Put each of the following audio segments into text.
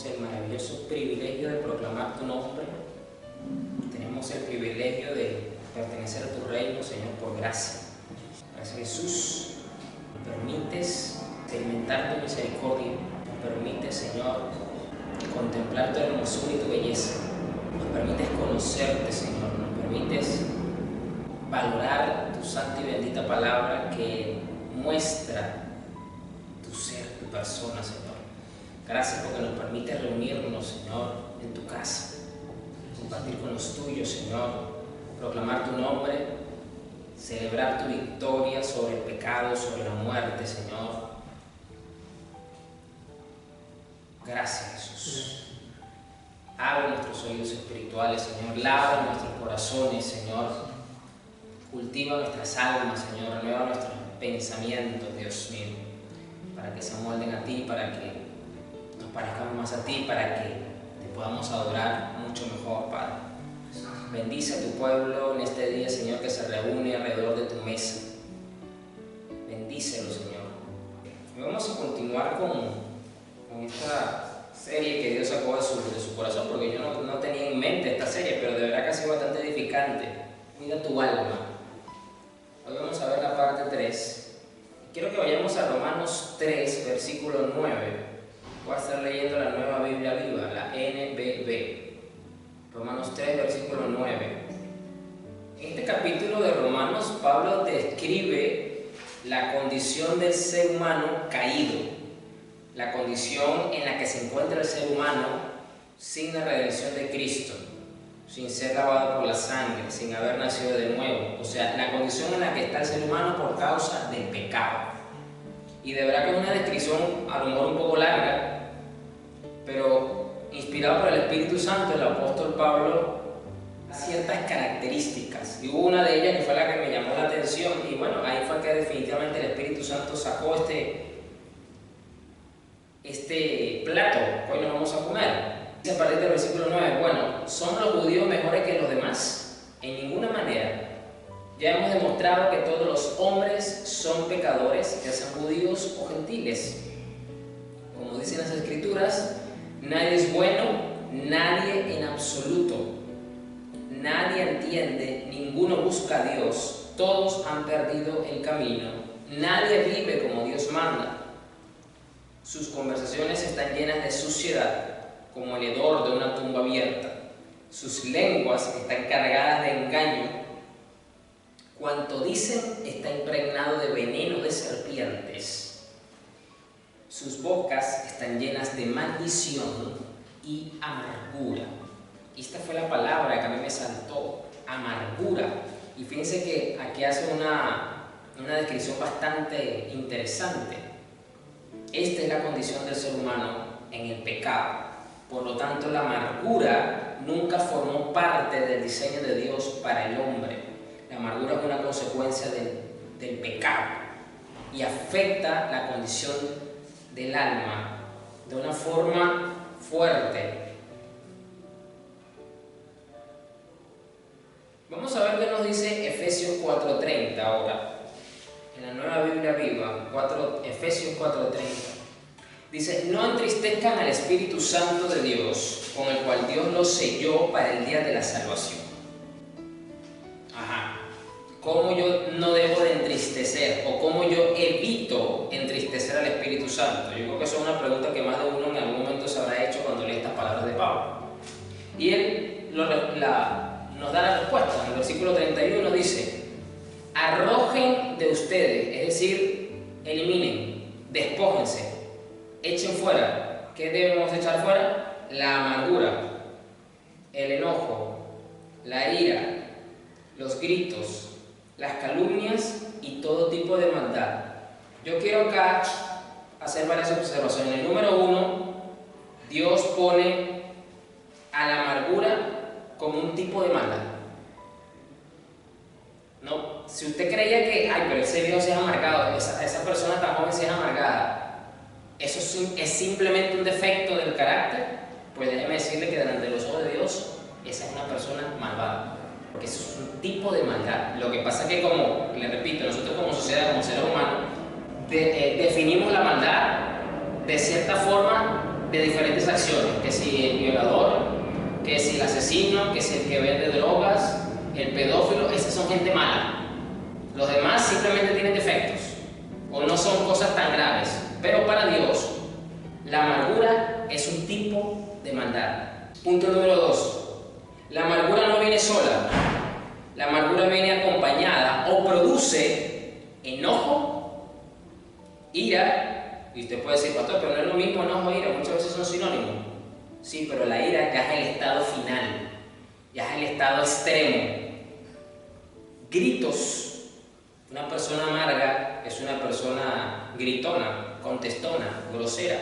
tenemos el maravilloso privilegio de proclamar tu nombre. Tenemos el privilegio de pertenecer a tu reino, Señor, por gracia. Gracias, Jesús. Nos permites experimentar tu misericordia. Nos permites, Señor, contemplar tu hermosura y tu belleza. Nos permites conocerte, Señor. Nos permites valorar tu santa y bendita palabra que muestra tu ser, tu persona, Señor. Gracias porque nos permite reunirnos, Señor, en tu casa, compartir con los tuyos, Señor, proclamar tu nombre, celebrar tu victoria sobre el pecado, sobre la muerte, Señor. Gracias, Jesús. Abre nuestros oídos espirituales, Señor. Lava nuestros corazones, Señor. Cultiva nuestras almas, Señor. Renueva nuestros pensamientos, Dios mío, para que se amolden a ti, para que nos parezcamos más a ti, para que te podamos adorar mucho mejor, Padre. Bendice a tu pueblo en este día, Señor, que se reúne alrededor de tu mesa. Bendícelo, Señor. Y vamos a continuar con esta serie que Dios sacó de su corazón, porque yo no tenía en mente esta serie, pero de verdad que ha sido bastante edificante. Cuida tu alma. Hoy vamos a ver la parte 3. Quiero que vayamos a Romanos 3, versículo 9. Voy a estar leyendo la Nueva Biblia Viva, la NBV. Romanos 3, versículo 9. En este capítulo de Romanos, Pablo describe la condición del ser humano caído, la condición en la que se encuentra el ser humano sin la redención de Cristo, sin ser lavado por la sangre, sin haber nacido de nuevo. O sea, la condición en la que está el ser humano por causa del pecado. Y de verdad que es una descripción a lo mejor un poco larga, pero inspirado por el Espíritu Santo, el apóstol Pablo da ciertas características. Y hubo una de ellas que fue la que me llamó la atención. Y bueno, ahí fue que definitivamente el Espíritu Santo sacó este plato que hoy nos vamos a comer. Dice a partir del versículo 9, bueno, ¿son los judíos mejores que los demás? En ninguna manera. Ya hemos demostrado que todos los hombres son pecadores, ya sean judíos o gentiles. Como dicen las Escrituras, nadie es bueno, nadie en absoluto. Nadie entiende, ninguno busca a Dios, todos han perdido el camino. Nadie vive como Dios manda. Sus conversaciones están llenas de suciedad, como el hedor de una tumba abierta. Sus lenguas están cargadas de engaño. Cuanto dicen está impregnado de veneno de serpientes. Sus bocas están llenas de maldición y amargura. Y esta fue la palabra que a mí me saltó, amargura. Y fíjense que aquí hace una descripción bastante interesante. Esta es la condición del ser humano en el pecado. Por lo tanto, la amargura nunca formó parte del diseño de Dios para el hombre. La amargura es una consecuencia del pecado y afecta la condición del alma de una forma fuerte. Vamos a ver qué nos dice Efesios 4:30 ahora. En la Nueva Biblia Viva, Efesios 4:30. Dice, no entristezcan al Espíritu Santo de Dios, con el cual Dios los selló para el día de la salvación. Ajá. ¿Cómo yo no debo de entristecer o cómo yo evito entristecer al Espíritu Santo? Yo creo que eso es una pregunta que más de uno en algún momento se habrá hecho cuando lee estas palabras de Pablo. Y él nos da la respuesta. En el versículo 31 dice, arrojen de ustedes, es decir, eliminen, despójense, echen fuera. ¿Qué debemos echar fuera? La amargura, el enojo, la ira, los gritos, las calumnias y todo tipo de maldad. Yo quiero acá hacer varias observaciones. El número 1, Dios pone a la amargura como un tipo de maldad. No, si usted creía que, ay, pero ese Dios es amargado, esa persona tan joven sí es amargada, eso es simplemente un defecto del carácter, pues déjeme decirle que delante de los ojos de Dios, esa es una persona malvada. Porque eso es un tipo de maldad. Lo que pasa es que, como le repito, nosotros como sociedad, como seres humanos, definimos la maldad de cierta forma de diferentes acciones, que si el violador, que si el asesino, que si el que vende drogas, el pedófilo, esas son gente mala. Los demás simplemente tienen defectos o no son cosas tan graves, pero para Dios la amargura es un tipo de maldad. Punto número 2. La amargura no viene sola, la amargura viene acompañada o produce enojo, ira, y usted puede decir, pastor, pero no es lo mismo enojo e ira, muchas veces son sinónimos. Sí, pero la ira ya es el estado final, ya es el estado extremo. Gritos. Una persona amarga es una persona gritona, contestona, grosera.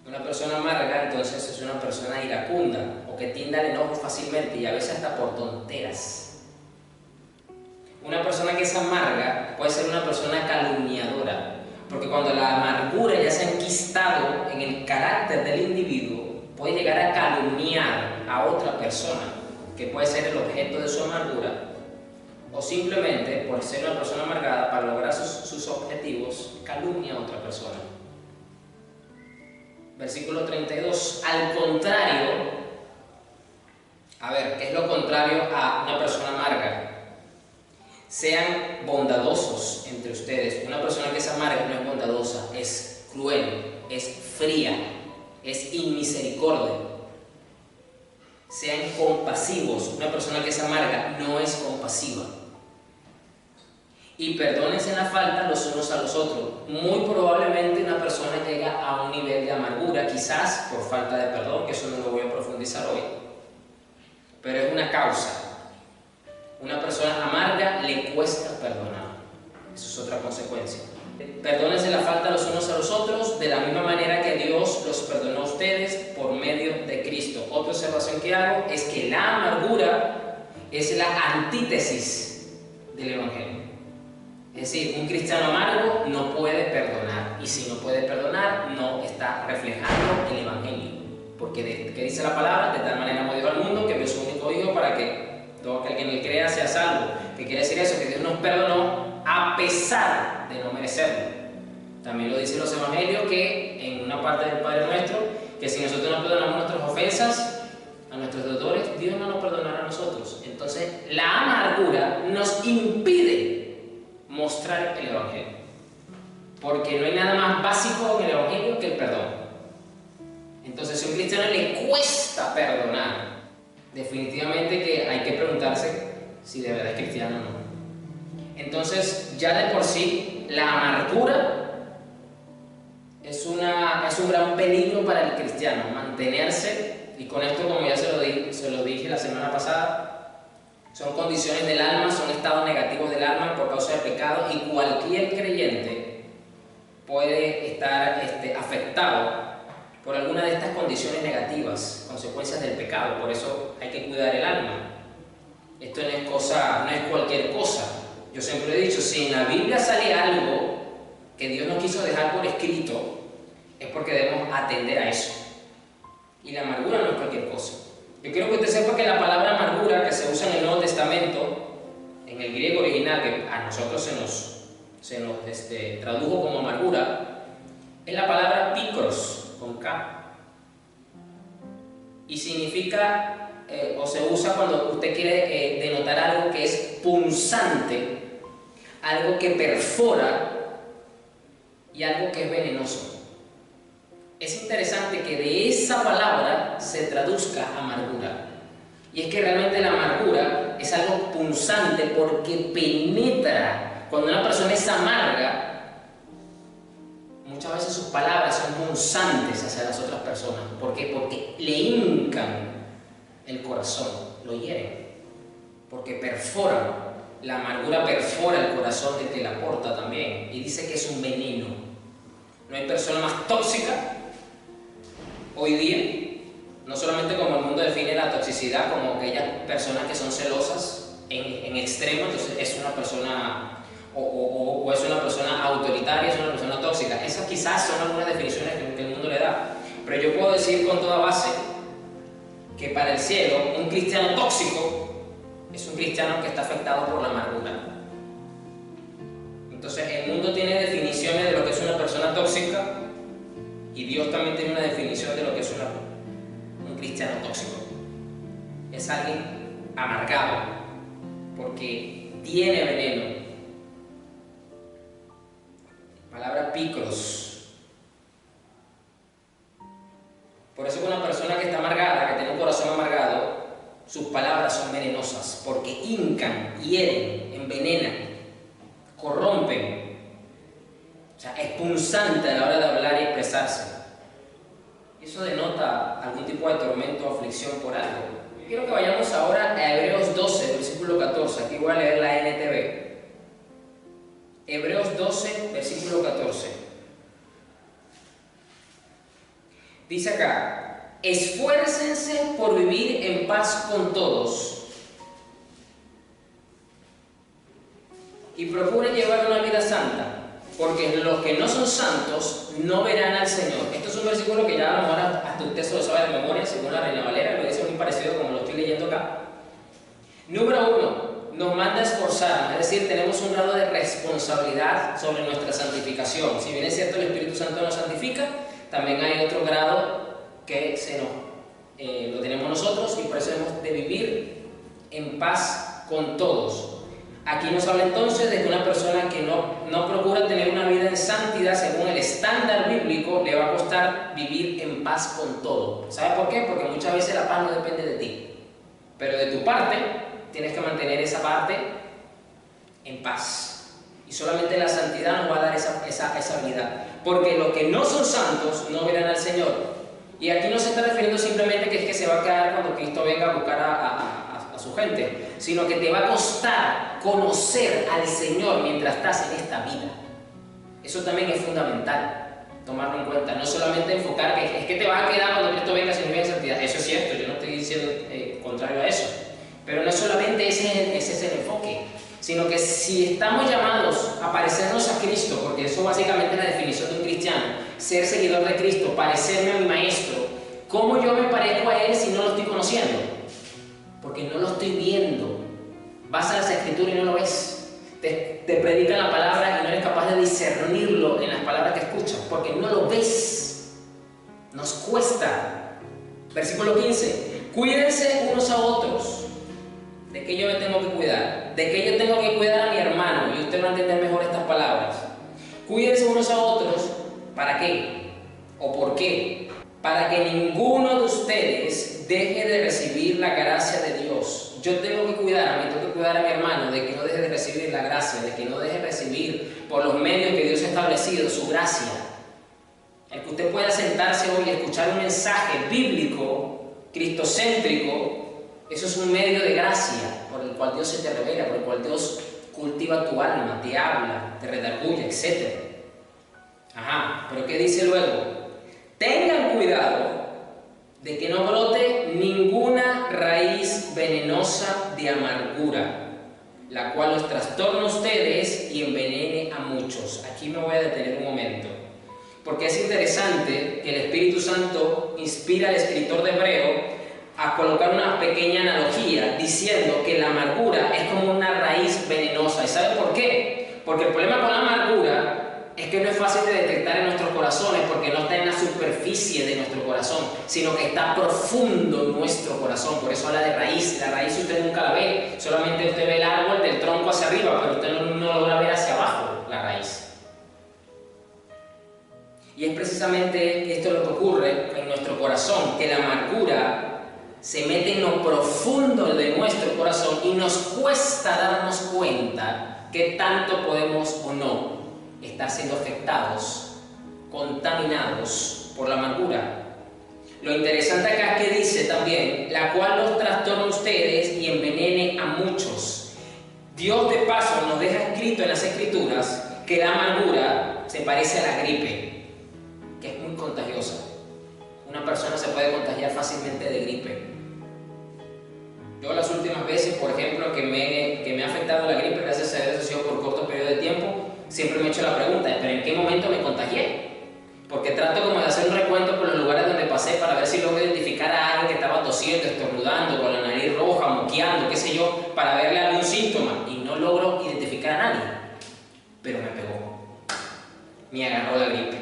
Una persona amarga entonces es una persona iracunda o que tiende al enojo fácilmente y a veces hasta por tonteras. Una persona que es amarga puede ser una persona calumniadora, porque cuando la amargura ya se ha enquistado en el carácter del individuo, puede llegar a calumniar a otra persona, que puede ser el objeto de su amargura, o simplemente, por ser una persona amargada, para lograr sus objetivos, calumnia a otra persona. Versículo 32. Al contrario, a ver, ¿qué es lo contrario a una persona amarga? Sean bondadosos entre ustedes. Una persona que es amarga no es bondadosa, es cruel, es fría, es inmisericordia. Sean compasivos. Una persona que es amarga no es compasiva. Y perdónense la falta los unos a los otros. Muy probablemente una persona llega a un nivel de amargura, quizás por falta de perdón, que eso no lo voy a profundizar hoy, pero es una causa. Una persona amarga le cuesta perdonar. Eso es otra consecuencia. Perdónense la falta los unos a los otros de la misma manera que Dios los perdonó a ustedes por medio de Cristo. Otra observación que hago es que la amargura es la antítesis del Evangelio. Es decir, un cristiano amargo no puede perdonar, y si no puede perdonar, no está reflejando el Evangelio. Porque ¿qué dice la palabra? De tal manera amó Dios al mundo que envió su único Hijo para que todo aquel que en él crea sea salvo. ¿Qué quiere decir eso? Que Dios nos perdonó a pesar de no merecerlo. También lo dicen los Evangelios que en una parte del Padre Nuestro, que si nosotros no perdonamos nuestras ofensas a nuestros deudores, Dios no nos perdonará a nosotros. Entonces, la amargura nos impide mostrar el Evangelio, porque no hay nada más básico en el Evangelio que el perdón. Entonces, si a un cristiano le cuesta perdonar, definitivamente que hay que preguntarse si de verdad es cristiano o no. Entonces, ya de por sí, la amargura es un gran peligro para el cristiano, mantenerse, y con esto, como ya se lo dije la semana pasada, son condiciones del alma, son estados negativos del alma por causa del pecado, y cualquier creyente puede estar afectado por alguna de estas condiciones negativas, consecuencias del pecado. Por eso hay que cuidar el alma. Esto no es cualquier cosa. Yo siempre he dicho, si en la Biblia sale algo que Dios nos quiso dejar por escrito, es porque debemos atender a eso. Y la amargura no es cualquier cosa. Yo quiero que usted sepa que la palabra amargura que se usa en el Nuevo Testamento, en el griego original, que a nosotros se nos tradujo como amargura, es la palabra picros, con K. Y significa, o se usa cuando usted quiere denotar algo que es punzante, algo que perfora y algo que es venenoso. Es interesante que de esa palabra se traduzca amargura. Y es que realmente la amargura es algo punzante porque penetra. Cuando una persona es amarga, muchas veces sus palabras son punzantes hacia las otras personas. ¿Por qué? Porque le hincan el corazón, lo hieren. Porque perforan. La amargura perfora el corazón del que la porta también. Y dice que es un veneno. No hay persona más tóxica hoy día, no solamente como el mundo define la toxicidad como aquellas personas que son celosas en extremo, entonces es una persona o es una persona autoritaria, es una persona tóxica. Esas quizás son algunas definiciones que el mundo le da, pero yo puedo decir con toda base que para el cielo un cristiano tóxico es un cristiano que está afectado por la amargura. Entonces el mundo tiene definiciones de lo que es una persona tóxica y Dios también tiene una definición es alguien amargado, porque tiene veneno. Palabra picros. Por eso una persona que está amargada, que tiene un corazón amargado, sus palabras son venenosas, porque hincan, hieren, envenenan, corrompen. O sea, es punzante a la hora de hablar y expresarse. Eso denota algún tipo de tormento o aflicción por algo. Quiero que vayamos ahora a Hebreos 12, versículo 14. Aquí voy a leer la NTV. Hebreos 12, versículo 14. Dice acá: esfuércense por vivir en paz con todos y procuren llevar una vida santa, porque los que no son santos no verán al Señor. Esto es un versículo que ya a lo mejor hasta usted se lo sabe de memoria, según la Reina Valera, lo dice muy parecido como lo estoy leyendo acá. Número 1, nos manda a esforzarnos, es decir, tenemos un grado de responsabilidad sobre nuestra santificación. Si bien es cierto el Espíritu Santo nos santifica, también hay otro grado que lo tenemos nosotros, y por eso debemos de vivir en paz con todos. Aquí nos habla entonces de que una persona que no procura tener una vida en santidad según el estándar bíblico, le va a costar vivir en paz con todo. ¿Sabe por qué? Porque muchas veces la paz no depende de ti, pero de tu parte tienes que mantener esa parte en paz. Y solamente la santidad nos va a dar esa vida. Porque los que no son santos no verán al Señor. Y aquí no se está refiriendo simplemente que es que se va a quedar cuando Cristo venga a buscar a su gente, sino que te va a costar conocer al Señor mientras estás en esta vida. Eso también es fundamental tomarlo en cuenta. No solamente enfocar que es que te vas a quedar cuando Cristo venga sin vivir en santidad. Eso es cierto, yo no estoy diciendo contrario a eso. Pero no solamente ese es el enfoque, sino que si estamos llamados a parecernos a Cristo, porque eso básicamente es la definición de un cristiano, ser seguidor de Cristo, parecerme a mi Maestro, ¿cómo yo me parezco a Él si no lo estoy conociendo? Porque no lo estoy viendo. Vas a las Escrituras y no lo ves. Te predican la palabra y no eres capaz de discernirlo en las palabras que escuchas, porque no lo ves. Nos cuesta. Versículo 15. Cuídense unos a otros. ¿De qué yo me tengo que cuidar? ¿De qué yo tengo que cuidar a mi hermano? Y usted va a entender mejor estas palabras. Cuídense unos a otros. ¿Para qué? ¿O por qué? Para que ninguno de ustedes deje de recibir la gracia de Dios. Yo tengo que cuidar, tengo que cuidar a mi hermano de que no deje de recibir la gracia, de que no deje de recibir por los medios que Dios ha establecido su gracia. El que usted pueda sentarse hoy y escuchar un mensaje bíblico, cristocéntrico, eso es un medio de gracia por el cual Dios se te revela, por el cual Dios cultiva tu alma, te habla, te redarguye, etc. Ajá, pero ¿qué dice luego? Tengan cuidado de que no brote ninguna raíz venenosa de amargura, la cual los trastorne a ustedes y envenene a muchos. Aquí me voy a detener un momento, porque es interesante que el Espíritu Santo inspira al escritor de Hebreo a colocar una pequeña analogía diciendo que la amargura es como una raíz venenosa. ¿Y saben por qué? Porque el problema con la amargura es que no es fácil de detectar en nuestros corazones, porque no está en la superficie de nuestro corazón, sino que está profundo en nuestro corazón. Por eso habla de raíz. La raíz usted nunca la ve, solamente usted ve el árbol del tronco hacia arriba, pero usted no logra ver hacia abajo la raíz. Y es precisamente esto lo que ocurre en nuestro corazón, que la amargura se mete en lo profundo de nuestro corazón y nos cuesta darnos cuenta que tanto podemos o no estar siendo afectados, contaminados por la amargura. Lo interesante acá es que dice también, la cual los trastorna a ustedes y envenene a muchos. Dios de paso nos deja escrito en las Escrituras que la amargura se parece a la gripe, que es muy contagiosa. Una persona se puede contagiar fácilmente de gripe. Yo las últimas veces, por ejemplo, que me ha afectado la gripe, gracias a Dios ha sido por corto periodo de tiempo, siempre me he hecho la pregunta, ¿pero en qué momento me contagié? Porque trato como de hacer un recuento por los lugares donde pasé para ver si logro identificar a alguien que estaba tosiendo, estornudando, con la nariz roja, moqueando, qué sé yo, para verle algún síntoma, y no logro identificar a nadie. Pero me pegó, me agarró la gripe.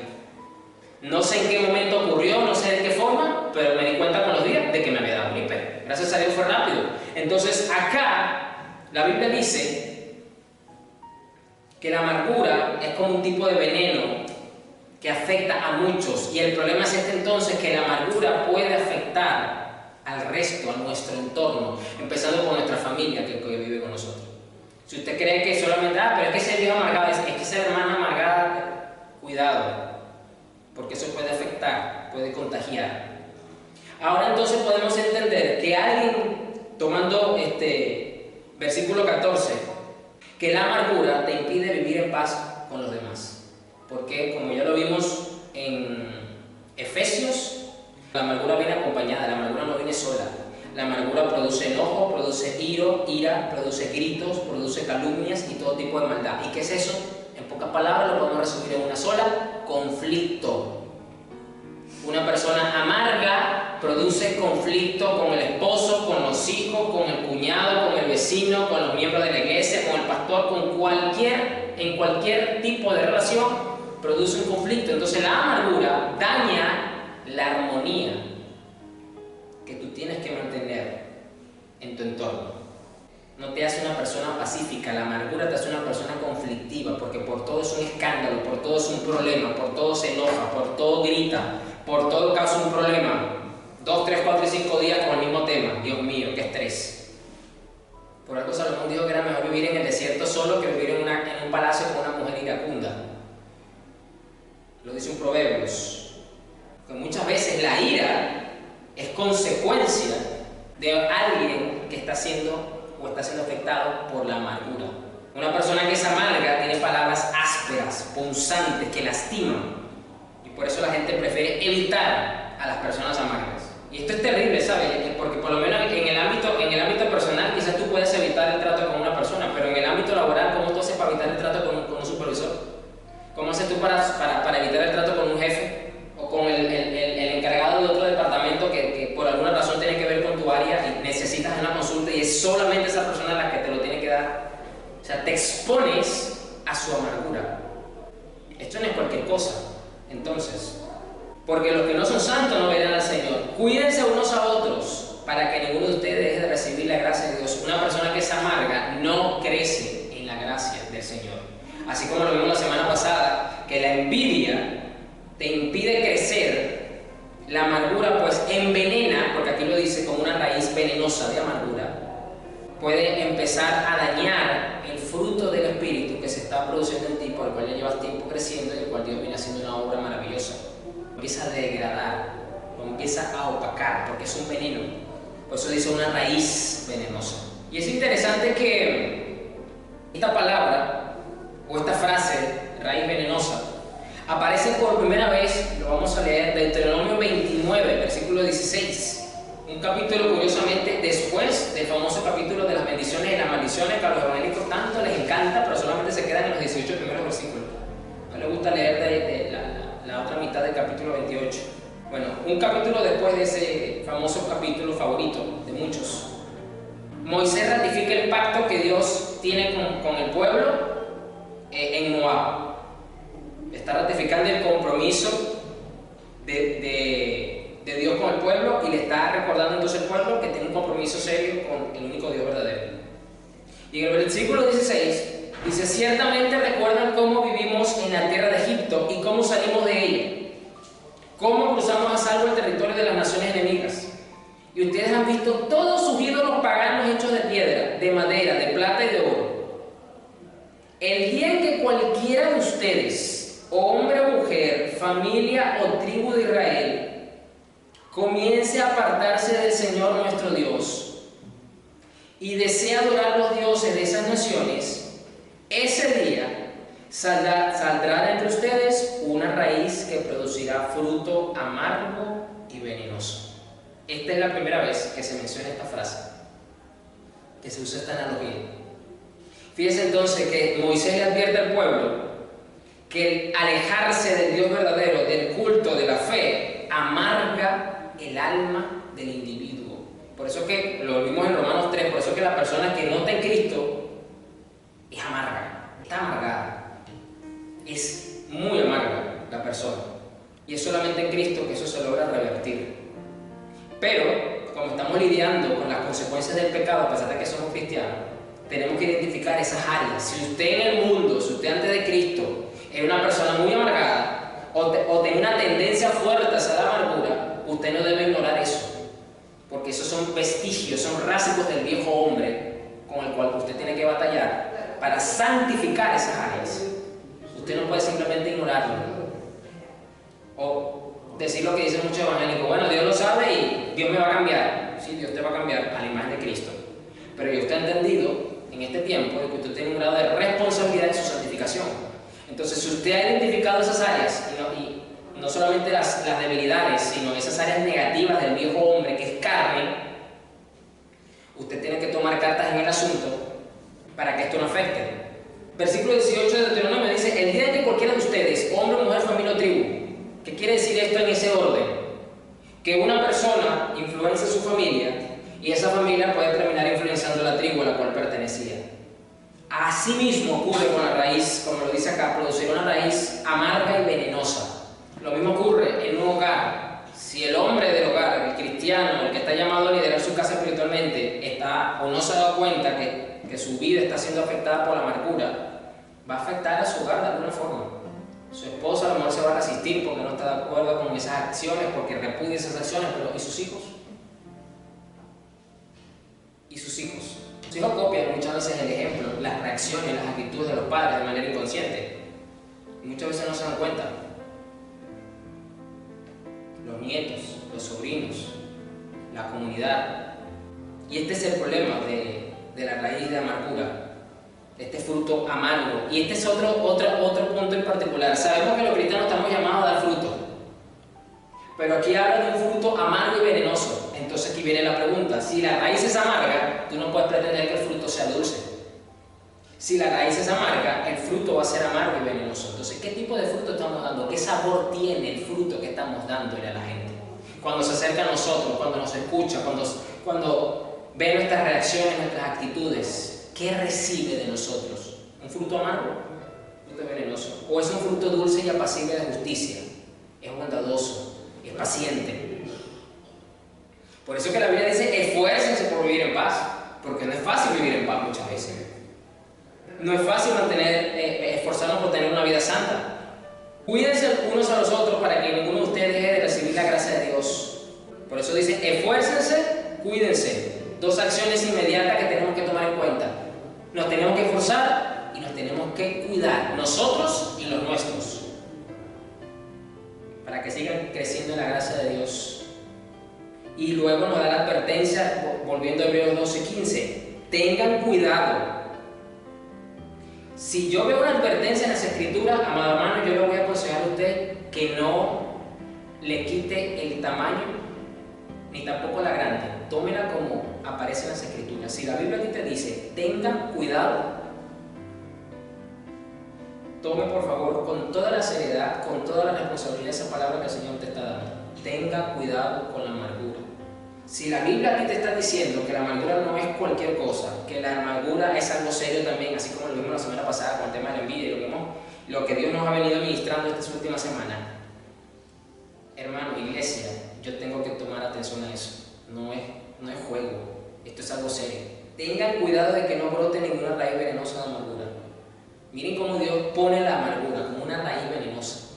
No sé en qué momento ocurrió, no sé de qué forma, pero me di cuenta con los días de que me había dado gripe. Gracias a Dios fue rápido. Entonces acá la Biblia dice que la amargura es como un tipo de veneno que afecta a muchos, y el problema es entonces que la amargura puede afectar al resto, a nuestro entorno, empezando con nuestra familia que vive con nosotros. Si usted cree que solamente, pero es que ese viejo amargado, es que esa hermana amargada, cuidado, porque eso puede afectar, puede contagiar. Ahora entonces podemos entender que alguien, tomando versículo 14, que la amargura te impide vivir en paz con los demás. Porque, como ya lo vimos en Efesios, la amargura viene acompañada, la amargura no viene sola. La amargura produce enojo, produce ira, produce gritos, produce calumnias y todo tipo de maldad. ¿Y qué es eso? En pocas palabras lo podemos resumir en una sola: conflicto. Una persona amarga produce conflicto con el esposo, con los hijos, con el cuñado, con el vecino, con los miembros de la iglesia, con el pastor, en cualquier tipo de relación produce un conflicto. Entonces la amargura daña la armonía que tú tienes que mantener en tu entorno. No te hace una persona pacífica, la amargura te hace una persona conflictiva, porque por todo es un escándalo, por todo es un problema, por todo se enoja, por todo grita, por todo causa un problema. 2, 3, 4 y 5 días con el mismo tema. Dios mío, qué estrés. Por algo Salomón dijo que era mejor vivir en el desierto solo que vivir en un palacio con una mujer iracunda. Lo dice un Proverbios. Que muchas veces la ira es consecuencia de alguien que está siendo afectado por la amargura. Una persona que es amarga tiene palabras ásperas, punzantes, que lastiman. Y por eso la gente prefiere evitar a las personas amargas. Y esto es terrible, ¿sabes? Porque por lo menos en el ámbito personal quizás tú puedes evitar el trato con una persona, pero en el ámbito laboral, ¿cómo tú haces para evitar el trato con un supervisor? ¿Cómo haces tú para evitar el trato con un jefe o con el encargado de otro departamento que por alguna razón tiene que ver con tu área y necesitas una consulta y es solamente esa persona la que te lo tiene que dar? O sea, te expones a su amargura. Esto no es cualquier cosa. Entonces, porque los que no son santos no verán al Señor. Cuídense unos a otros para que ninguno de ustedes deje de recibir la gracia de Dios. Una persona que es amarga no crece en la gracia del Señor. Así como lo vimos la semana pasada, que la envidia te impide crecer, la amargura pues envenena, porque aquí lo dice, como una raíz venenosa de amargura, puede empezar a dañar el fruto del Espíritu que se está produciendo en ti, por el cual ya llevas tiempo creciendo y el cual Dios viene haciendo una obra maravillosa. Empieza a degradar, lo empieza a opacar, porque es un veneno. Por eso dice una raíz venenosa. Y es interesante que esta palabra o esta frase, raíz venenosa, aparece por primera vez, lo vamos a leer, Deuteronomio 29, versículo 16. Un capítulo, curiosamente, después del famoso capítulo de las bendiciones y las maldiciones, que a los evangélicos tanto les encanta, pero solamente se quedan en los 18 primeros versículos. No les gusta leer de la otra mitad del capítulo 28. Bueno, un capítulo después de ese famoso capítulo favorito de muchos, Moisés ratifica el pacto que Dios tiene con el pueblo en Moab. Está ratificando el compromiso de Dios con el pueblo y le está recordando entonces al pueblo que tiene un compromiso serio con el único Dios verdadero. Y en el versículo 16 dice: ciertamente recuerdan cómo vivimos en la tierra de Egipto y cómo salimos de ella, cómo cruzamos a salvo el territorio de las naciones enemigas. Y ustedes han visto todos sus ídolos paganos hechos de piedra, de madera, de plata y de oro. El día en que cualquiera de ustedes, hombre o mujer, familia o tribu de Israel, comience a apartarse del Señor nuestro Dios y desea adorar los dioses de esas naciones, ese día saldrá de entre ustedes una raíz que producirá fruto amargo y venenoso. Esta es la primera vez que se menciona esta frase, que se usa esta analogía. Fíjense entonces que Moisés le advierte al pueblo que el alejarse del Dios verdadero, del culto, de la fe, amarga el alma del individuo. Por eso que lo vimos en Romanos 3, por eso que la persona que no está en Cristo es amarga, está amargada, es muy amarga la persona. Y es solamente en Cristo que eso se logra revertir. Pero, como estamos lidiando con las consecuencias del pecado, a pesar de que somos cristianos, tenemos que identificar esas áreas. Si usted en el mundo, si usted antes de Cristo, era una persona muy amargada, o tenía una tendencia fuerte hacia la amargura, usted no debe ignorar eso. Porque esos son vestigios, son rásicos del viejo hombre con el cual usted tiene que batallar para santificar esas áreas. Usted no puede simplemente ignorarlo. O decir lo que dicen muchos evangélicos: bueno, Dios lo sabe y Dios me va a cambiar. Sí, Dios te va a cambiar a la imagen de Cristo. Pero usted ha entendido en este tiempo de que usted tiene un grado de responsabilidad en su santificación. Entonces, si usted ha identificado esas áreas, y no solamente las debilidades, sino esas áreas negativas del viejo hombre, que es carne, usted tiene que tomar cartas en el asunto para que esto no afecte. Versículo 18 de Deuteronomio dice: el día en que cualquiera de ustedes, hombre, mujer, familia o tribu. ¿Qué quiere decir esto en ese orden? Que una persona influencia su familia y esa familia puede terminar influenciando la tribu a la cual pertenecía. Asimismo ocurre con la raíz, como lo dice acá, producir una raíz amarga y venenosa. Lo mismo ocurre en un hogar. Si el hombre del hogar, el cristiano, el que está llamado a liderar su casa espiritualmente, está o no se ha dado cuenta que su vida está siendo afectada por la amargura, va a afectar a su hogar de alguna forma. Su esposa a lo mejor se va a resistir porque no está de acuerdo con esas acciones, porque repudia esas acciones, pero ¿y sus hijos? ¿Y sus hijos? Sus hijos copian muchas veces el ejemplo, las reacciones, las actitudes de los padres de manera inconsciente. Y muchas veces no se dan cuenta. Los nietos, los sobrinos, la comunidad. Y este es el problema de la raíz de amargura. Este fruto amargo. Y este es otro punto en particular. Sabemos que los cristianos estamos llamados a dar fruto, pero aquí habla de un fruto amargo y venenoso. Entonces aquí viene la pregunta: si la raíz es amarga, tú no puedes pretender que el fruto sea dulce. Si la raíz es amarga, el fruto va a ser amargo y venenoso. Entonces, ¿qué tipo de fruto estamos dando? ¿Qué sabor tiene el fruto que estamos dándole a la gente? Cuando se acerca a nosotros, cuando nos escucha, cuando ve nuestras reacciones, nuestras actitudes, ¿qué recibe de nosotros? ¿Un fruto amargo? ¿Un fruto venenoso? ¿O es un fruto dulce y apacible de justicia? Es bondadoso, es paciente. Por eso que la Biblia dice: esfuércense por vivir en paz, porque no es fácil vivir en paz muchas veces. No es fácil esforzarnos por tener una vida santa. Cuídense unos a los otros para que ninguno de ustedes deje de recibir la gracia de Dios. Por eso dice: esfuércense, cuídense. Dos acciones inmediatas que tenemos que tomar en cuenta. Nos tenemos que esforzar y nos tenemos que cuidar, nosotros y los nuestros, para que sigan creciendo en la gracia de Dios. Y luego nos da la advertencia, volviendo a Hebreos 12:15: tengan cuidado. Si yo veo una advertencia en las Escrituras, amado hermano, yo le voy a aconsejar a usted que no le quite el tamaño ni tampoco la grande. Tómela como aparece en las Escrituras. Si la Biblia aquí te dice: tengan cuidado, tome por favor con toda la seriedad, con toda la responsabilidad esa palabra que el Señor te está dando. Tenga cuidado con la amargura. Si la Biblia aquí te está diciendo que la amargura no es cualquier cosa, que la amargura es algo serio también, así como lo vimos la semana pasada con el tema de la envidia y lo que Dios nos ha venido ministrando estas últimas semanas, hermano, iglesia, yo tengo que tomar atención a eso. No es juego, esto es algo serio. Tengan cuidado de que no brote ninguna raíz venenosa de amargura. Miren cómo Dios pone la amargura como una raíz venenosa,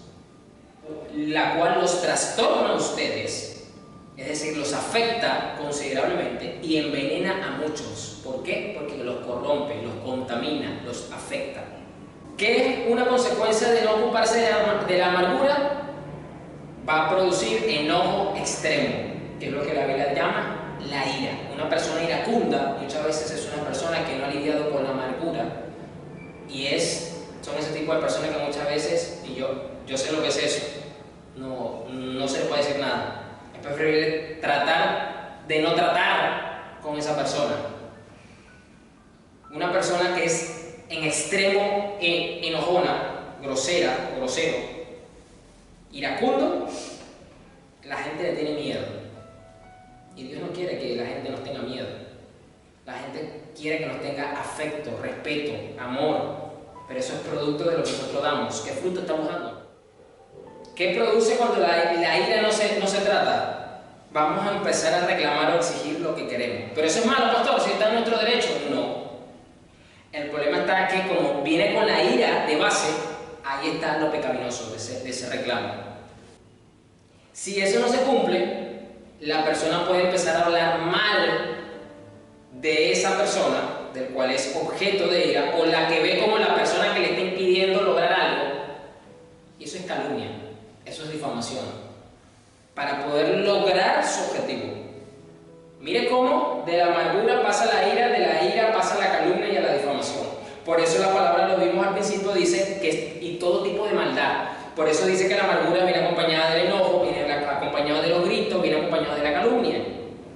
la cual los trastorna a ustedes. Es decir, los afecta considerablemente y envenena a muchos. ¿Por qué? Porque los corrompe, los contamina, los afecta. ¿Qué es una consecuencia de no ocuparse de la amargura? Va a producir enojo extremo, que es lo que la Biblia llama la ira. Una persona iracunda muchas veces es una persona que no ha lidiado con la amargura y son ese tipo de personas que muchas veces, y yo sé lo que es eso, no se le puede decir nada. Es preferible tratar de no tratar con esa persona. Una persona que es en extremo enojona, grosero, iracundo, la gente le tiene miedo. Y Dios no quiere que la gente nos tenga miedo. La gente quiere que nos tenga afecto, respeto, amor. Pero eso es producto de lo que nosotros damos. ¿Qué fruto estamos dando? ¿Qué produce cuando la ira no se trata? vamos a empezar a reclamar o exigir lo que queremos. Pero eso es malo, pastor, si está en nuestro derecho. No. El problema está que como viene con la ira de base, ahí está lo pecaminoso de ese reclamo. Si eso no se cumple, la persona puede empezar a hablar mal de esa persona, del cual es objeto de ira, o la que ve como la persona que le está impidiendo lograr algo. Y eso es calumnia, eso es difamación, para poder lograr su objetivo. Mire cómo de la amargura pasa la ira, de la ira pasa la calumnia y a la difamación. Por eso la palabra, lo vimos al principio, dice que y todo tipo de maldad. Por eso dice que la amargura viene acompañada del enojo, viene acompañado de los gritos, viene acompañado de la calumnia.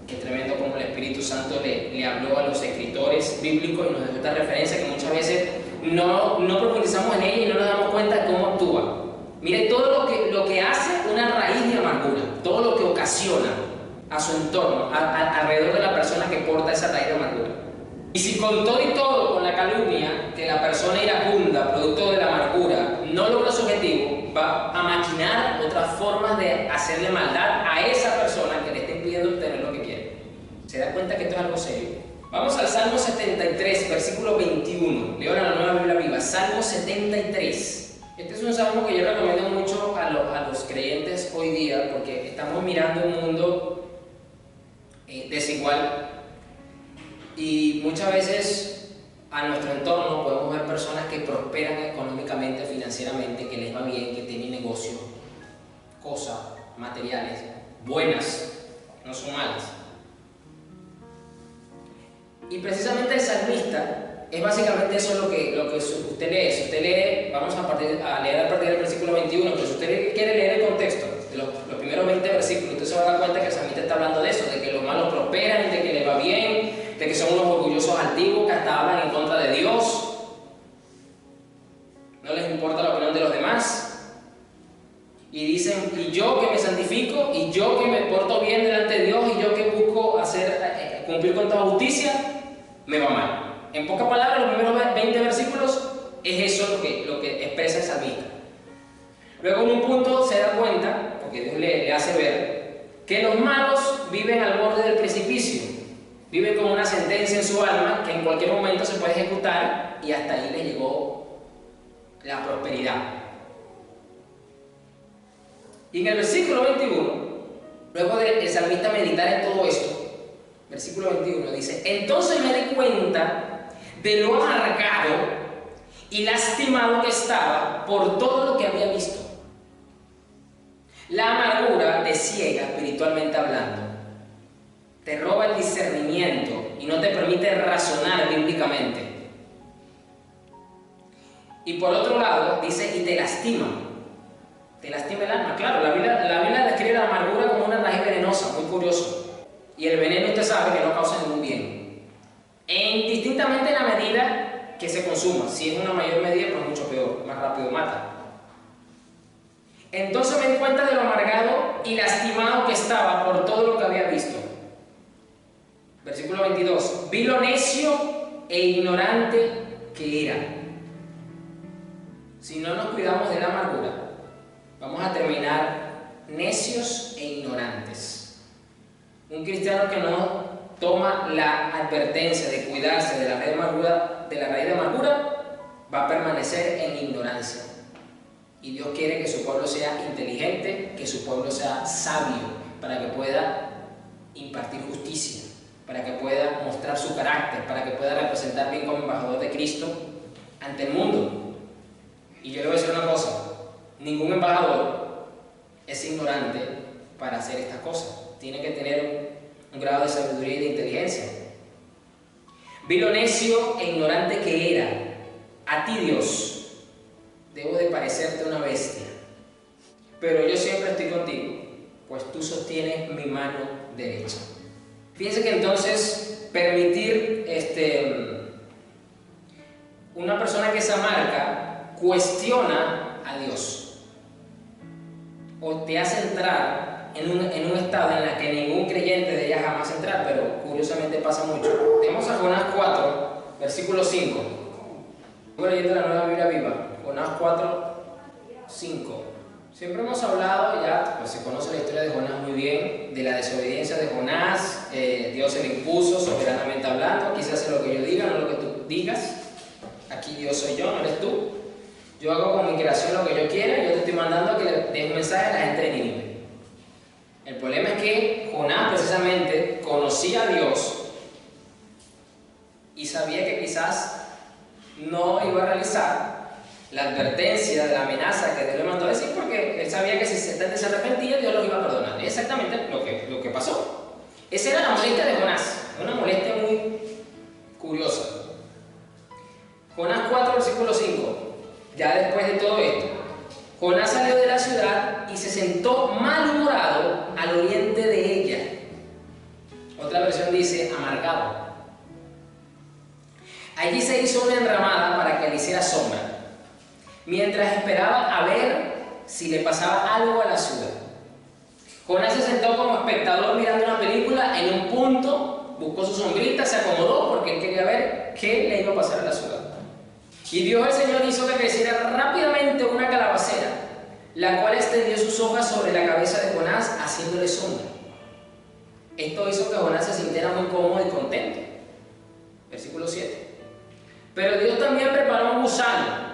Qué tremendo como el Espíritu Santo le habló a los escritores bíblicos y nos dejó esta referencia que muchas veces no profundizamos en ella y no nos damos cuenta de cómo actúa. Mire todo lo que hace una raíz de amargura, todo lo que ocasiona a su entorno, alrededor de la persona que porta esa raíz de amargura. Y si con todo y todo, con la calumnia, que la persona iracunda, producto de la amargura, no logra su objetivo, va a maquinar otras formas de hacerle maldad a esa persona que le está impidiendo obtener lo que quiere. ¿Se da cuenta que esto es algo serio? Vamos al Salmo 73, versículo 21. Leo la Nueva Biblia Viva. Salmo 73. Este es un salmo que yo recomiendo mucho a los creyentes hoy día, porque estamos mirando un mundo desigual. Y muchas veces a nuestro entorno podemos ver personas que prosperan económicamente, financieramente, que les va bien, que tienen negocio, cosas, materiales, buenas, no son malas. Y precisamente el salmista es básicamente eso lo que usted lee. Si usted lee, vamos a leer a partir del versículo 21, pero si usted quiere leer el contexto de los primeros 20 versículos, usted se va a dar cuenta que el salmista está hablando de eso, de que los malos prosperan, de que les va bien, de que son unos orgullosos altivos que hasta hablan en contra de Dios, no les importa la opinión de los demás, y dicen, y yo que me santifico, y yo que me porto bien delante de Dios, y yo que busco cumplir con toda justicia, me va mal. En pocas palabras, los primeros 20 versículos es eso lo que expresa el salmista. Luego en un punto se da cuenta, porque Dios le hace ver, que los malos viven al borde del precipicio. Vive con una sentencia en su alma que en cualquier momento se puede ejecutar y hasta ahí le llegó la prosperidad. Y en el versículo 21, luego de el salmista meditar en todo esto, versículo 21 dice: entonces me di cuenta de lo amargado y lastimado que estaba por todo lo que había visto. La amargura te ciega espiritualmente hablando. Te roba el discernimiento y no te permite razonar bíblicamente. Y por otro lado, dice, y te lastima. Te lastima el alma. Claro, la Biblia describe la amargura como una raíz venenosa, muy curioso. Y el veneno usted sabe que no causa ningún bien. Indistintamente en la medida que se consuma. Si es una mayor medida, pues mucho peor, más rápido mata. Entonces me di cuenta de lo amargado y lastimado que estaba por todo lo que había visto. Versículo 22. Vi lo necio e ignorante que era. Si no nos cuidamos de la amargura, vamos a terminar necios e ignorantes. Un cristiano que no toma la advertencia de cuidarse de la raíz de amargura, va a permanecer en ignorancia. Y Dios quiere que su pueblo sea inteligente, que su pueblo sea sabio, para que pueda impartir justicia, para que pueda mostrar su carácter, para que pueda representar bien como embajador de Cristo ante el mundo. Y yo le voy a decir una cosa: ningún embajador es ignorante para hacer estas cosas. Tiene que tener un grado de sabiduría y de inteligencia. Vi lo necio e ignorante que era. A ti, Dios, debo de parecerte una bestia, pero yo siempre estoy contigo, pues tú sostienes mi mano derecha. Fíjense que entonces permitir una persona que es amarga cuestiona a Dios o te hace entrar en un estado en el que ningún creyente debería jamás entrar, pero curiosamente pasa mucho. Tenemos a Jonás 4, versículo 5. Estoy leyendo la Nueva Biblia Viva. Jonás 4, 5. Siempre hemos hablado, ya pues se conoce la historia de Jonás muy bien, de la desobediencia de Jonás. Dios se le impuso soberanamente hablando, quise hacer lo que yo diga, no lo que tú digas. Aquí Dios soy yo, no eres tú. Yo hago con mi creación lo que yo quiera y yo te estoy mandando a que le des un mensaje a la gente de Nínive. El problema es que Jonás precisamente conocía a Dios y sabía que quizás no iba a realizar la advertencia de la amenaza que Dios le mandó a decir, porque él sabía que si se arrepentía, Dios los iba a perdonar. Es exactamente lo que pasó. Esa era la molestia de Jonás, una molestia muy curiosa. Jonás 4, versículo 5. Ya después de todo esto, Jonás salió de la ciudad y se sentó malhumorado al oriente de ella. Otra versión dice amargado. Allí se hizo una enramada para que le hiciera sombra, mientras esperaba a ver si le pasaba algo a la ciudad. Jonás se sentó como espectador mirando una película en un punto, buscó su sombrita, se acomodó porque él quería ver qué le iba a pasar a la ciudad. Y Dios el Señor hizo que creciera rápidamente una calabacera, la cual extendió sus hojas sobre la cabeza de Jonás, haciéndole sombra. Esto hizo que Jonás se sintiera muy cómodo y contento. Versículo 7. Pero Dios también preparó un gusano.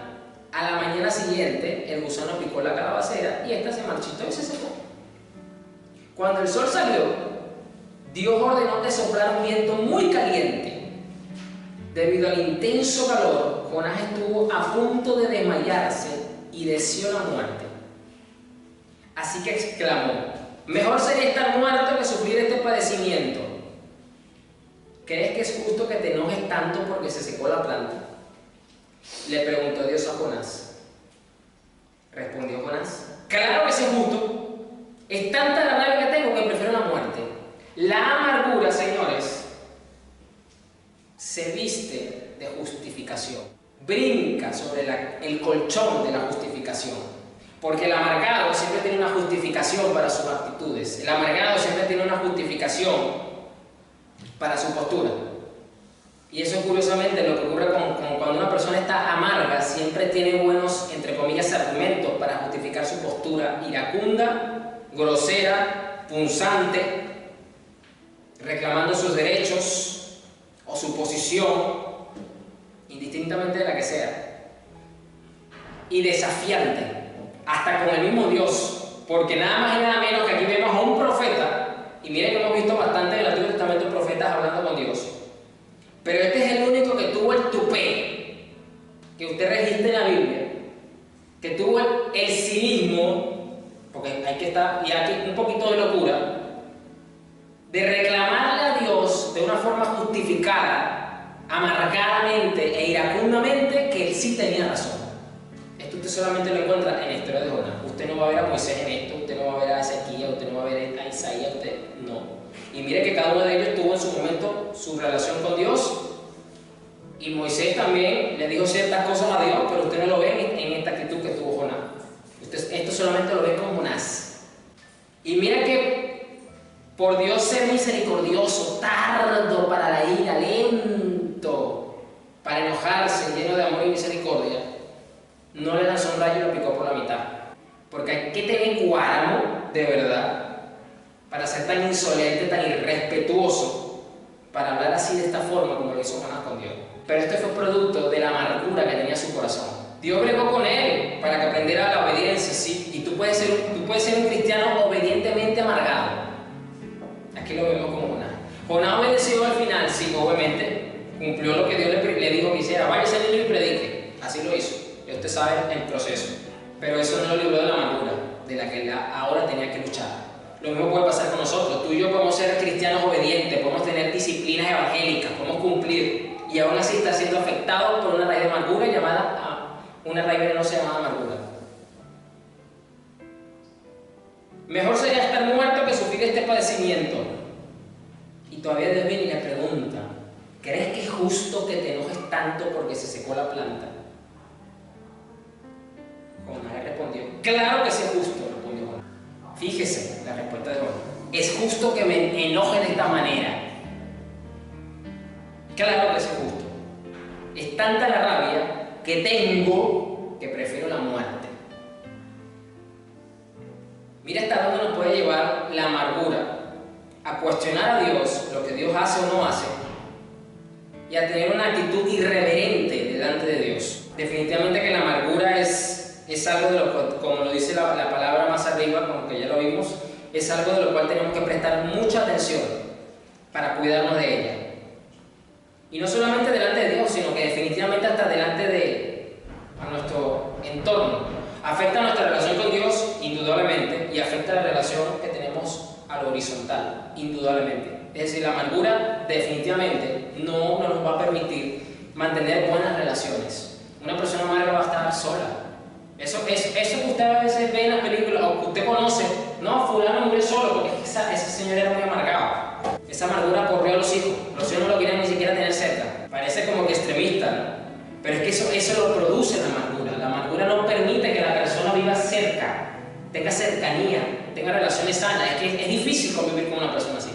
A la mañana siguiente, el gusano picó la calabacera y ésta se marchitó y se secó. Cuando el sol salió, Dios ordenó que soplara un viento muy caliente. Debido al intenso calor, Jonás estuvo a punto de desmayarse y deseó la muerte. Así que exclamó: mejor sería estar muerto que sufrir este padecimiento. ¿Crees que es justo que te enojes tanto porque se secó la planta? Le preguntó Dios a Jonás. Respondió Jonás: claro que sí es justo. Es tanta la rabia que tengo que prefiero la muerte. La amargura, señores, se viste de justificación. Brinca sobre el colchón de la justificación. Porque el amargado siempre tiene una justificación para sus actitudes. El amargado siempre tiene una justificación para su postura. Y eso curiosamente lo que ocurre con cuando una persona está amarga, siempre tiene buenos, entre comillas, argumentos para justificar su postura iracunda, grosera, punzante, reclamando sus derechos o su posición, indistintamente de la que sea, y desafiante, hasta con el mismo Dios, porque nada más y nada menos que aquí vemos a un profeta, y miren que hemos visto bastante en el Antiguo Testamento profetas hablando con Dios, pero este es el único que tuvo el tupé, que usted registra en la Biblia, que tuvo el cinismo, porque hay que estar, y aquí un poquito de locura, de reclamarle a Dios de una forma justificada, amargadamente e iracundamente, que él sí tenía razón. Esto usted solamente lo encuentra en la historia de Jonás. Usted no va a ver a Moisés en esto, usted no va a ver a Ezequiel, usted no va a ver a Isaías, usted no. Y mire que cada uno de ellos tuvo en su momento su relación con Dios, y Moisés también le dijo ciertas cosas a Dios, pero usted no lo ve en esta actitud que tuvo Jonás. Usted esto solamente lo ve con Jonás. Y mira que por Dios ser misericordioso, tardo para la ira, lento para enojarse, lleno de amor y misericordia, no le lanzó un rayo y lo picó por la mitad. Porque hay que tener guáramo, de verdad, para ser tan insolente, tan irrespetuoso, para hablar así de esta forma como lo hizo Jonás con Dios. Pero este fue producto de la amargura que tenía su corazón. Dios bregó con él para que aprendiera la obediencia, ¿sí? Y tú puedes ser un cristiano obedientemente amargado. Aquí lo vemos como Jonás. Jonás obedeció al final, sí, obviamente, cumplió lo que Dios le dijo que hiciera. Váyase al niño y predique. Así lo hizo. Y usted sabe el proceso. Pero eso no lo libró de la amargura, de la que ahora tenía que luchar. Lo mismo puede pasar con nosotros. Tú y yo podemos ser cristianos obedientes, podemos tener disciplinas evangélicas, podemos cumplir, y aún así estar siendo afectados por una raíz de amargura una raíz venenosa llamada amargura. Mejor sería estar muerto que sufrir este padecimiento. Y todavía Dios viene y le pregunta: ¿crees que es justo que te enojes tanto porque se secó la planta? Jonás le respondió: claro que sí es justo, respondió Jonás. Fíjese la respuesta de Jonás: es justo que me enoje de esta manera. Claro que sí es justo. Es tanta la rabia que tengo que prefiero la muerte. Mira hasta dónde nos puede llevar la amargura a cuestionar a Dios, lo que Dios hace o no hace, y a tener una actitud irreverente delante de Dios. Definitivamente que la amargura es algo de lo cual, como lo dice la palabra más arriba, como que ya lo vimos, es algo de lo cual tenemos que prestar mucha atención para cuidarnos de ella. Y no solamente delante de Dios, sino que definitivamente hasta delante de nuestro entorno. Afecta nuestra relación con Dios, indudablemente, y afecta la relación que tenemos a lo horizontal, indudablemente. Es decir, la amargura definitivamente no nos va a permitir mantener buenas relaciones. Una persona amarga va a estar sola. Eso que usted a veces ve en las películas o que usted conoce, no, fulano murió solo, porque ese señor era muy amargado. Esa amargura corrió a los hijos no lo quieren ni siquiera tener cerca. Parece como que extremista, ¿no? Pero es que eso lo produce la amargura. La amargura no permite que la persona viva cerca, tenga cercanía, tenga relaciones sanas. Es que es difícil convivir con una persona así.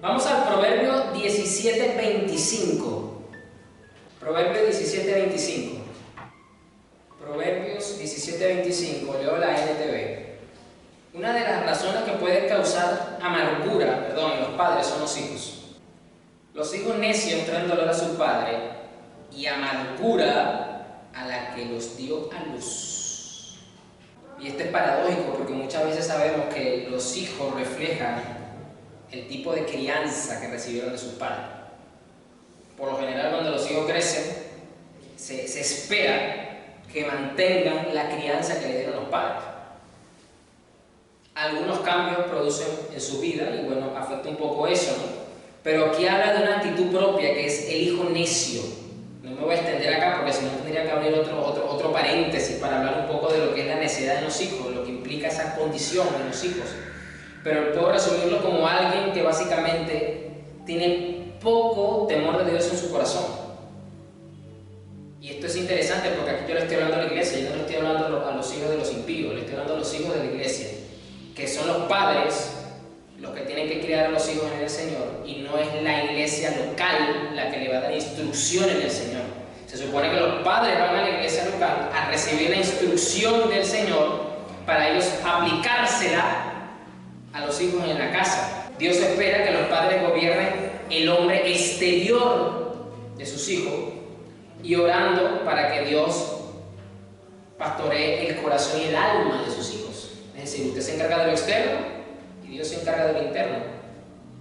Vamos al Proverbio 17:25. Proverbios 17:25. Proverbios 17:25, leo la NTV. Una de las razones que puede causar amargura, en los padres son los hijos. Los hijos necios traen dolor a su padre y amargura a la que los dio a luz. Y esto es paradójico porque muchas veces sabemos que los hijos reflejan el tipo de crianza que recibieron de sus padres. Por lo general, cuando los hijos crecen, se espera que mantengan la crianza que le dieron los padres. Algunos cambios producen en su vida y bueno, afecta un poco eso, ¿no? Pero aquí habla de una actitud propia que es el hijo necio. No me voy a extender acá porque si no tendría que abrir otro paréntesis para hablar un poco de lo que es la necedad de los hijos, lo que implica esa condición en los hijos. Pero puedo resumirlo como alguien que básicamente tiene poco temor de Dios en su corazón. Y esto es interesante porque aquí yo le estoy hablando a la iglesia, yo no le estoy hablando a los hijos de los impíos, le estoy hablando a los hijos de la iglesia, que son los padres los que tienen que criar a los hijos en el Señor, y no es la iglesia local la que le va a dar instrucción en el Señor. Se supone que los padres van a la iglesia local a recibir la instrucción del Señor para ellos aplicársela a los hijos en la casa. Dios espera que los padres gobiernen el hombre exterior de sus hijos y orando para que Dios pastoree el corazón y el alma de sus hijos. Es decir, usted se encarga de lo externo y Dios se encarga de lo interno,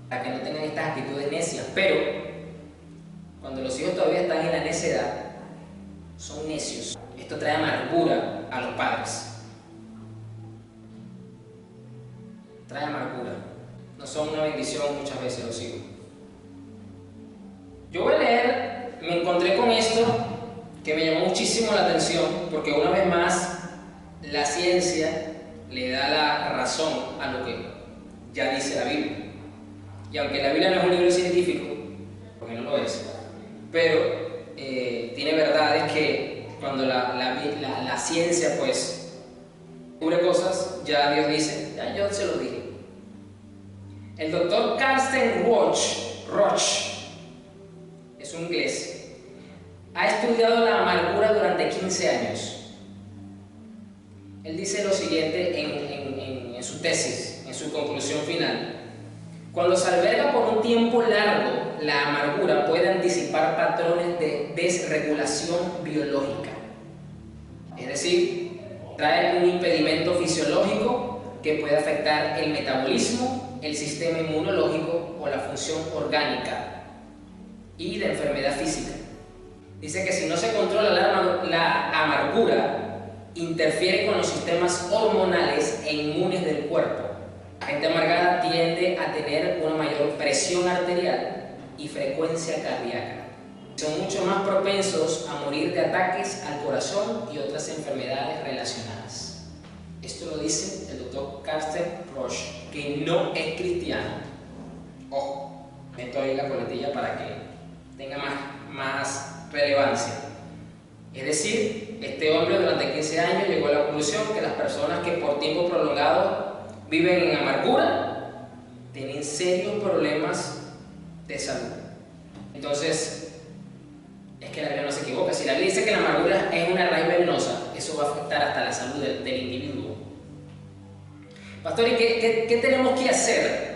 para que no tengan estas actitudes necias. Pero cuando los hijos todavía están en la necedad, son necios. Esto trae amargura a los padres. Trae amargura. No son una bendición muchas veces los hijos. Yo voy a leer, me encontré con esto que me llamó muchísimo la atención, porque una vez más la ciencia le da la razón a lo que ya dice la Biblia. Y aunque la Biblia no es un libro científico, porque no lo es, pero tiene verdades que cuando la ciencia pues cubre cosas, ya Dios dice, ya yo se lo dije. El doctor Carsten Roch, es un inglés, ha estudiado la amargura durante 15 años. Él dice lo siguiente en su tesis, en su conclusión final. Cuando se alberga por un tiempo largo, la amargura puede anticipar patrones de desregulación biológica. Es decir, trae un impedimento fisiológico que puede afectar el metabolismo, el sistema inmunológico o la función orgánica y la enfermedad física. Dice que si no se controla la amargura, interfiere con los sistemas hormonales e inmunes del cuerpo. La gente amargada tiende a tener una mayor presión arterial y frecuencia cardíaca. Son mucho más propensos a morir de ataques al corazón y otras enfermedades relacionadas. Esto lo dice el doctor Carsten Roch, que no es cristiano. Ojo, meto ahí la coletilla para que tenga más relevancia. Es decir, este hombre durante 15 años llegó a la conclusión que las personas que por tiempo prolongado viven en amargura tienen serios problemas de salud. Entonces, es que la Biblia no se equivoca. Si la Biblia dice que la amargura es una raíz venenosa, eso va a afectar hasta la salud del individuo. Pastor, ¿y qué tenemos que hacer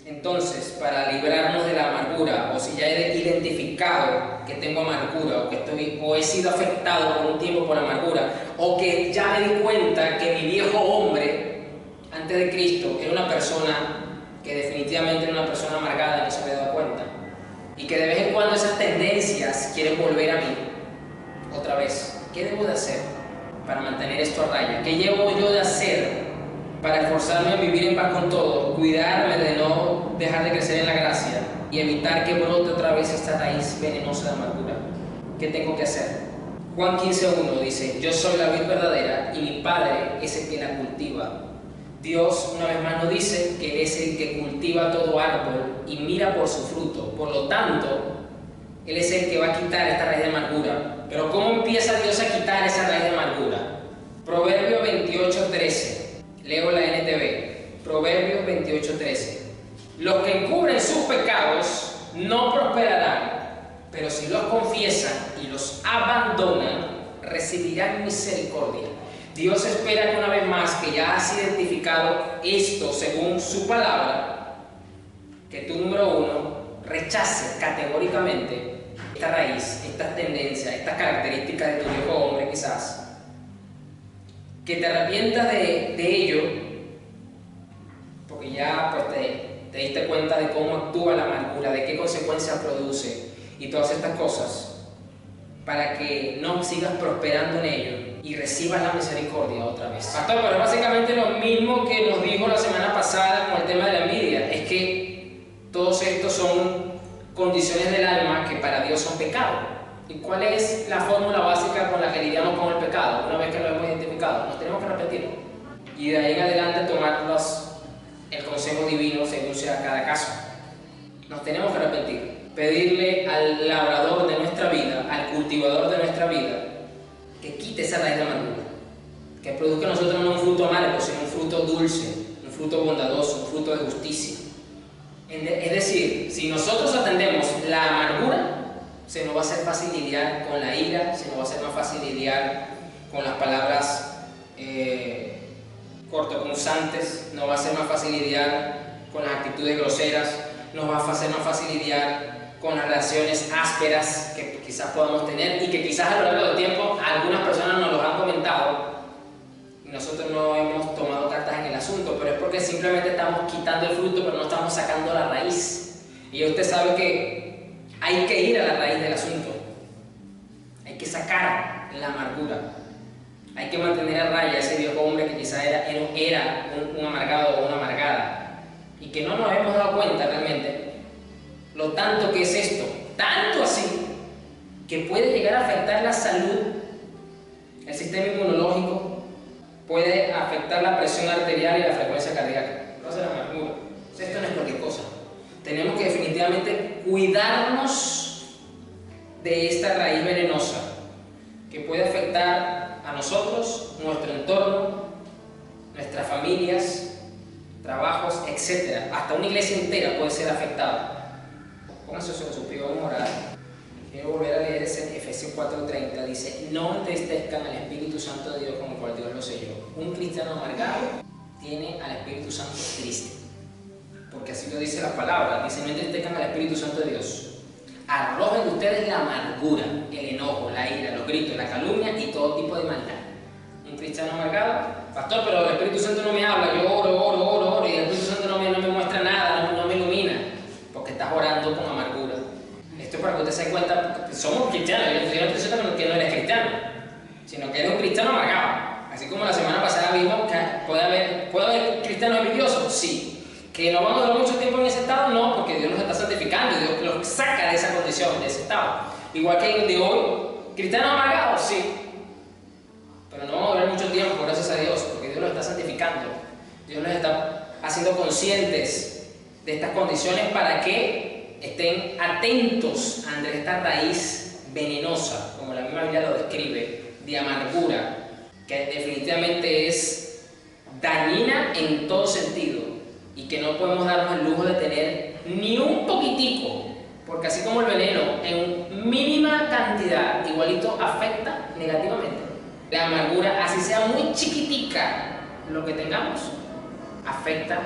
entonces para librarnos de la amargura? O si ya he identificado que tengo amargura, o he sido afectado por un tiempo por amargura, o que ya me di cuenta que mi viejo hombre antes de Cristo era una persona que definitivamente era una persona amargada y no se había dado cuenta, y que de vez en cuando esas tendencias quieren volver a mí otra vez. ¿Qué debo de hacer para mantener esto a raya? ¿Qué llevo yo de hacer para esforzarme a vivir en paz con todo, cuidarme de no dejar de crecer en la gracia y evitar que brote otra vez esta raíz venenosa de amargura? ¿Qué tengo que hacer? Juan 15:1 dice: yo soy la vid verdadera y mi Padre es el que la cultiva. Dios una vez más nos dice que Él es el que cultiva todo árbol y mira por su fruto. Por lo tanto, Él es el que va a quitar esta raíz de amargura. Pero ¿cómo empieza Dios a quitar esa raíz de amargura? Proverbio 28:13. Leo la NTV. Proverbios 28:13. Los que encubren sus pecados no prosperarán, pero si los confiesan y los abandonan, recibirán misericordia. Dios espera que una vez más, que ya has identificado esto según su palabra, que tú, número uno, rechaces categóricamente esta raíz, estas tendencias, estas características de tu viejo hombre quizás, que te arrepientas de ello, porque ya pues, te diste cuenta de cómo actúa la amargura, de qué consecuencias produce y todas estas cosas, para que no sigas prosperando en ello y recibas la misericordia otra vez. Pastor, pero es básicamente lo mismo que nos dijo la semana pasada con el tema de la envidia, es que todos estos son condiciones del alma que para Dios son pecado. ¿Y cuál es la fórmula básica con la que lidiamos con el pecado? Una vez que lo hemos identificado, nos tenemos que repetir y de ahí en adelante tomar el consejo divino según sea cada caso. Nos tenemos que repetir, pedirle al labrador de nuestra vida, al cultivador de nuestra vida, que quite esa raíz de amargura, que produzca en nosotros no un fruto amargo, sino un fruto dulce, un fruto bondadoso, un fruto de justicia. Es decir, si nosotros atendemos la amargura, se nos va a hacer fácil lidiar con la ira, se nos va a hacer más fácil lidiar con las palabras cortopunzantes, nos va a ser más fácil lidiar con las actitudes groseras, nos va a hacer más fácil lidiar con las relaciones ásperas que quizás podamos tener y que quizás a lo largo del tiempo algunas personas nos lo han comentado y nosotros no hemos tomado cartas en el asunto, pero es porque simplemente estamos quitando el fruto pero no estamos sacando la raíz. Y usted sabe que hay que ir a la raíz del asunto, hay que sacar la amargura, hay que mantener a raya ese viejo hombre que quizás era un amargado o una amargada y que no nos hemos dado cuenta realmente lo tanto que es esto, tanto así que puede llegar a afectar la salud, el sistema inmunológico, puede afectar la presión arterial y la frecuencia cardíaca. No es la amargura, esto no es cualquier cosa. Tenemos que definitivamente cuidarnos de esta raíz venenosa que puede afectar a nosotros, nuestro entorno, nuestras familias, trabajos, etc. Hasta una iglesia entera puede ser afectada. Pónganse sobre su pie, vamos a orar. Quiero volver a leer ese Efesios 4:30. Dice: no entristezcan al Espíritu Santo de Dios con el cual Dios lo selló. Un cristiano amargado tiene al Espíritu Santo triste, porque así lo dice la palabra. Dice: no entristezcan al Espíritu Santo de Dios. Arrojen de ustedes la amargura, el enojo, la ira, los gritos, la calumnia y todo tipo de maldad. Un cristiano amargado: pastor, pero el Espíritu Santo no me habla, yo oro y el Espíritu Santo no me muestra nada, no me ilumina, porque estás orando con amargura. Esto es para que usted se dé cuenta, somos cristianos. Yo no estoy diciendo que no eres cristiano, sino que eres un cristiano amargado. Así como la semana pasada vimos que puede haber cristianos envidiosos, sí. Que no vamos a durar mucho tiempo en ese estado, no, porque Dios nos está santificando, Dios los saca de esa condición, de ese estado. Igual que el de hoy, cristianos amargados, sí. Pero no vamos a durar mucho tiempo, gracias a Dios, porque Dios los está santificando. Dios los está haciendo conscientes de estas condiciones para que estén atentos ante esta raíz venenosa, como la misma Biblia lo describe, de amargura, que definitivamente es dañina en todo sentido y que no podemos darnos el lujo de tener ni un poquitico, porque así como el veneno en mínima cantidad, igual igualito afecta negativamente. La amargura, así sea muy chiquitica lo que tengamos, afecta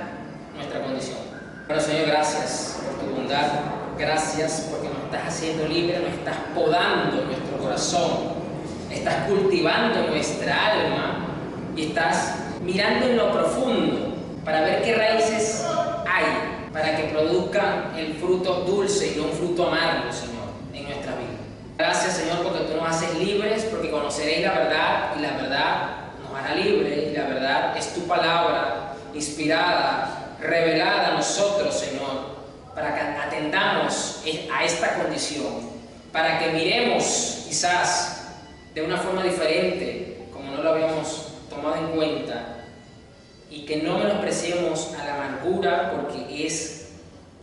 nuestra condición. Bueno, Señor, gracias por tu bondad, gracias porque nos estás haciendo libres, nos estás podando nuestro corazón, estás cultivando nuestra alma y estás mirando en lo profundo para ver qué raíces hay para que produzcan el fruto dulce y no un fruto amargo, Señor, en nuestra vida. Gracias, Señor, porque tú nos haces libres, porque conoceréis la verdad y la verdad nos hará libres y la verdad es tu palabra inspirada, revelada a nosotros, Señor, para que atendamos a esta condición, para que miremos quizás de una forma diferente, como no lo habíamos tomado en cuenta, y que no menospreciemos a la amargura porque es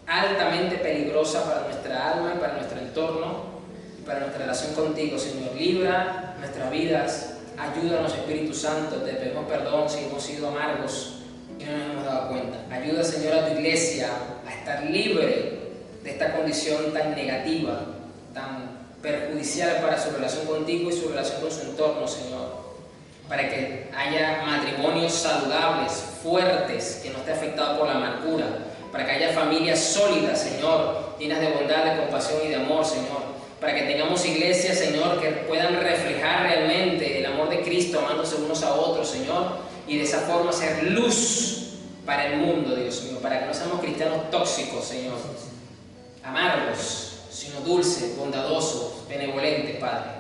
altamente peligrosa para nuestra alma y para nuestro entorno y para nuestra relación contigo, Señor. Libra nuestras vidas, ayúdanos, Espíritu Santo, te pedimos perdón si hemos sido amargos y no nos hemos dado cuenta. Ayuda, Señor, a tu iglesia a estar libre de esta condición tan negativa, tan perjudicial para su relación contigo y su relación con su entorno, Señor. Para que haya matrimonios saludables, fuertes, que no esté afectado por la amargura, para que haya familias sólidas, Señor, llenas de bondad, de compasión y de amor, Señor, para que tengamos iglesias, Señor, que puedan reflejar realmente el amor de Cristo, amándose unos a otros, Señor, y de esa forma ser luz para el mundo, Dios mío, para que no seamos cristianos tóxicos, Señor, amargos, sino dulces, bondadosos, benevolentes, Padre.